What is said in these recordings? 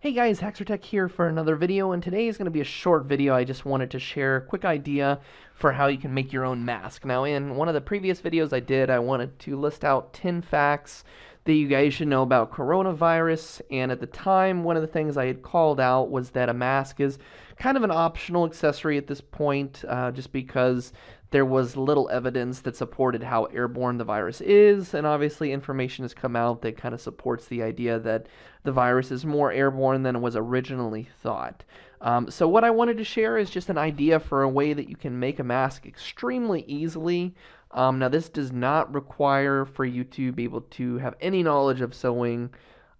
Hey guys, Haxertech here for another video, and today is going to be a short video. I just wanted to share a quick idea for how you can make your own mask. Now, in one of the previous videos I did, I wanted to list out 10 facts that you guys should know about coronavirus, and at the time, one of the things I had called out was that a mask is kind of an optional accessory at this point, just because there was little evidence that supported how airborne the virus is, and obviously information has come out that kind of supports the idea that the virus is more airborne than it was originally thought. So what I wanted to share is just an idea for a way that you can make a mask extremely easily. Now this does not require for you to be able to have any knowledge of sewing,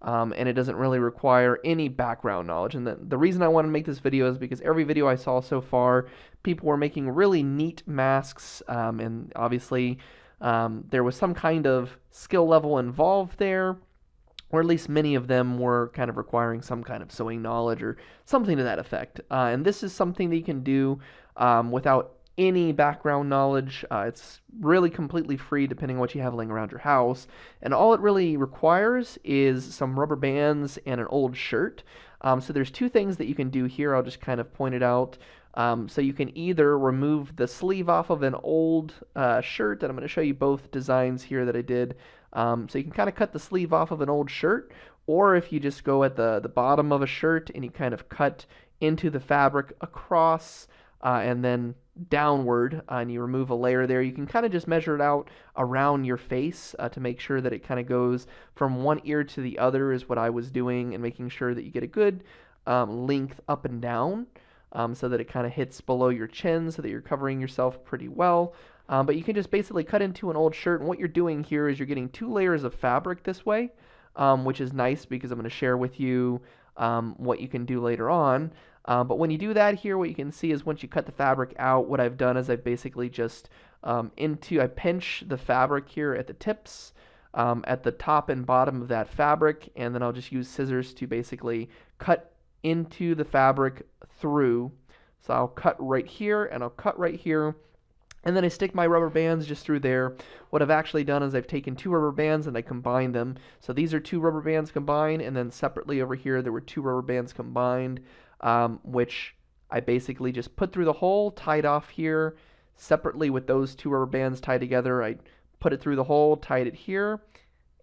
and it doesn't really require any background knowledge. And the reason I want to make this video is because every video I saw so far, people were making really neat masks, and obviously there was some kind of skill level involved there, or at least many of them were kind of requiring some kind of sewing knowledge or something to that effect. And this is something that you can do without any background knowledge. It's really completely free depending on what you have laying around your house. And all it really requires is some rubber bands and an old shirt. So there's two things that you can do here. I'll just kind of point it out. So you can either remove the sleeve off of an old shirt, and I'm going to show you both designs here that I did. So you can kind of cut the sleeve off of an old shirt, or if you just go at the bottom of a shirt and you kind of cut into the fabric across and then downward, and you remove a layer there, you can kind of just measure it out around your face to make sure that it kind of goes from one ear to the other is what I was doing, and making sure that you get a good length up and down. So that it kind of hits below your chin so that you're covering yourself pretty well. But you can just basically cut into an old shirt, and what you're doing here is you're getting 2 layers of fabric this way, which is nice because I'm going to share with you what you can do later on. But when you do that here, what you can see is once you cut the fabric out, what I've done is I've basically just I pinch the fabric here at the tips, at the top and bottom of that fabric, and then I'll just use scissors to basically cut into the fabric through. So I'll cut right here and I'll cut right here, and then I stick my rubber bands just through there. What I've actually done is I've taken 2 rubber bands and I combined them. So these are 2 rubber bands combined, and then separately over here there were 2 rubber bands combined, which I basically just put through the hole, tied off here. Separately with those 2 rubber bands tied together, I put it through the hole, tied it here,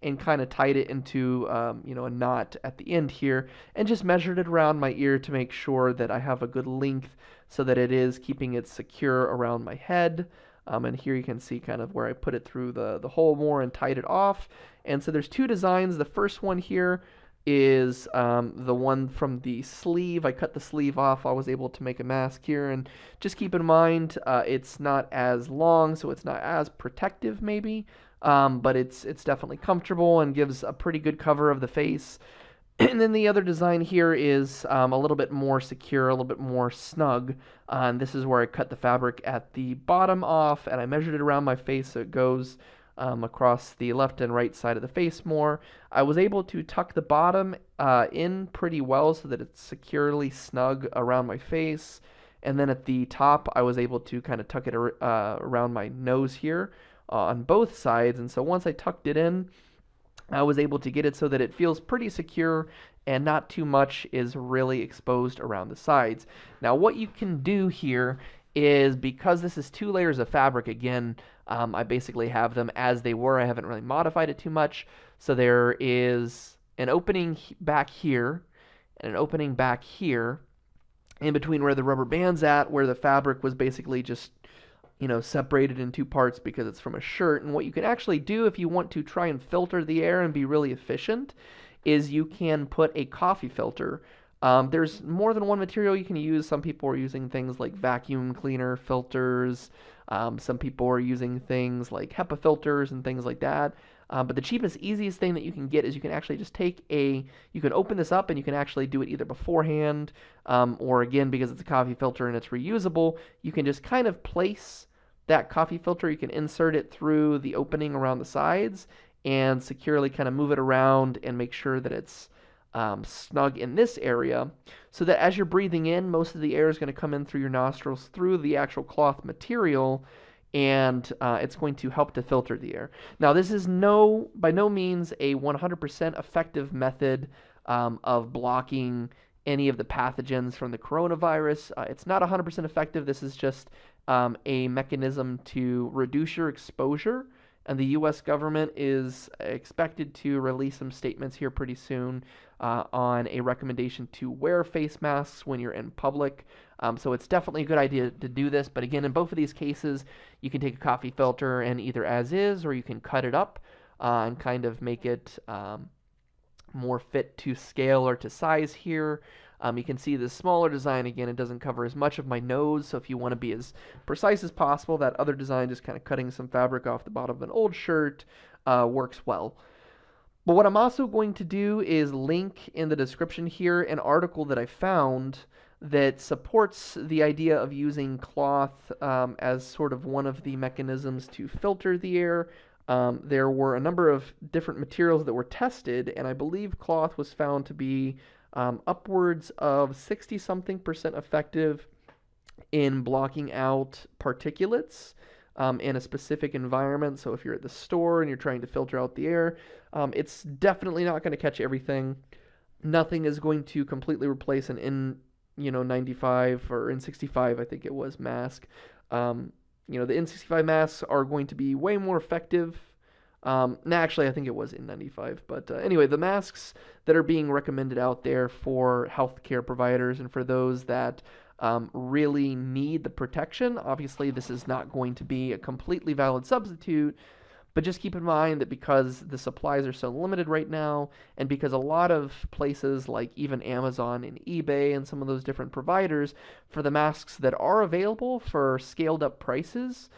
and kind of tied it into a knot at the end here, and just measured it around my ear to make sure that I have a good length so that it is keeping it secure around my head. And here you can see kind of where I put it through the hole more and tied it off. And so there's 2 designs. The first one here is the one from the sleeve. I cut the sleeve off. I was able to make a mask here, and just keep in mind it's not as long, so it's not as protective maybe, but it's definitely comfortable and gives a pretty good cover of the face. And then the other design here is a little bit more secure, a little bit more snug. And this is where I cut the fabric at the bottom off, and I measured it around my face so it goes across the left and right side of the face more. I was able to tuck the bottom in pretty well so that it's securely snug around my face. And then at the top, I was able to kind of tuck it around my nose here on both sides. And so once I tucked it in, I was able to get it so that it feels pretty secure and not too much is really exposed around the sides. Now what you can do here is, because this is 2 layers of fabric again, I basically have them as they were. I haven't really modified it too much. So there is an opening back here and an opening back here in between where the rubber band's at, where the fabric was basically just separated in 2 parts because it's from a shirt. And what you can actually do if you want to try and filter the air and be really efficient is you can put a coffee filter. There's more than one material you can use. Some people are using things like vacuum cleaner filters. Some people are using things like HEPA filters and things like that. But the cheapest, easiest thing that you can get is you can actually just you can open this up and you can actually do it either beforehand, or again, because it's a coffee filter and it's reusable, you can just kind of place that coffee filter. You can insert it through the opening around the sides and securely kind of move it around and make sure that it's snug in this area, so that as you're breathing in, most of the air is going to come in through your nostrils through the actual cloth material, and it's going to help to filter the air. Now this is by no means a 100% effective method of blocking any of the pathogens from the coronavirus. It's not 100% effective. This is just a mechanism to reduce your exposure. And the U.S. government is expected to release some statements here pretty soon on a recommendation to wear face masks when you're in public. So it's definitely a good idea to do this. But again, in both of these cases, you can take a coffee filter and either as is, or you can cut it up and kind of make it more fit to scale or to size here. You can see the smaller design, again, it doesn't cover as much of my nose, so if you want to be as precise as possible, that other design, just kind of cutting some fabric off the bottom of an old shirt, works well. But what I'm also going to do is link in the description here an article that I found that supports the idea of using cloth as sort of one of the mechanisms to filter the air. There were a number of different materials that were tested, and I believe cloth was found to be upwards of 60-something% effective in blocking out particulates in a specific environment. So if you're at the store and you're trying to filter out the air, it's definitely not going to catch everything. Nothing is going to completely replace an N95 or N65, I think it was, mask. The N65 masks are going to be way more effective. Actually, I think it was N95. But anyway, the masks that are being recommended out there for healthcare providers and for those that really need the protection, obviously this is not going to be a completely valid substitute. But just keep in mind that because the supplies are so limited right now, and because a lot of places like even Amazon and eBay and some of those different providers, for the masks that are available for scaled up prices,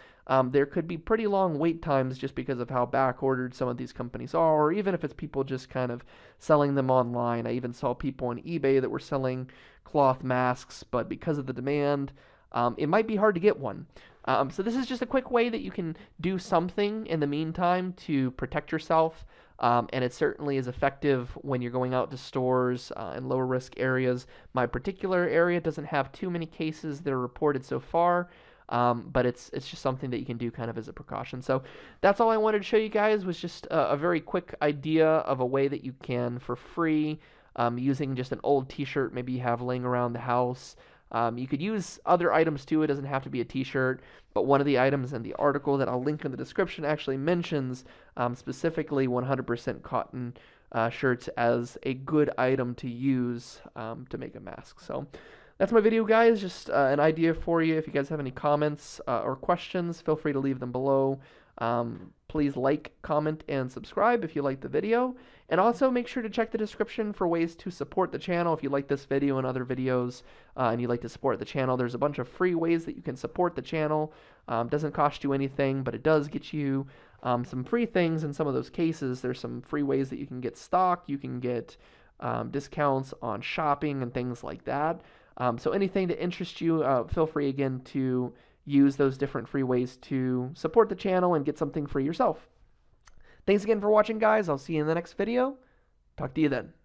there could be pretty long wait times just because of how back ordered some of these companies are, or even if it's people just kind of selling them online. I even saw people on eBay that were selling cloth masks, but because of the demand, it might be hard to get one. So this is just a quick way that you can do something in the meantime to protect yourself, and it certainly is effective when you're going out to stores in lower risk areas. My particular area doesn't have too many cases that are reported so far, but it's just something that you can do kind of as a precaution. So that's all I wanted to show you guys, was just a very quick idea of a way that you can, for free, using just an old t-shirt maybe you have laying around the house. You could use other items too. It doesn't have to be a t-shirt, but one of the items in the article that I'll link in the description actually mentions specifically 100% cotton shirts as a good item to use to make a mask. So that's my video, guys. Just an idea for you. If you guys have any comments or questions, feel free to leave them below. Please like, comment, and subscribe if you liked the video. And also make sure to check the description for ways to support the channel. If you like this video and other videos and you'd like to support the channel, there's a bunch of free ways that you can support the channel. Doesn't cost you anything, but it does get you some free things. In some of those cases, there's some free ways that you can get stock. You can get discounts on shopping and things like that. So anything that interests you, feel free again to use those different free ways to support the channel and get something for yourself. Thanks again for watching, guys. I'll see you in the next video. Talk to you then.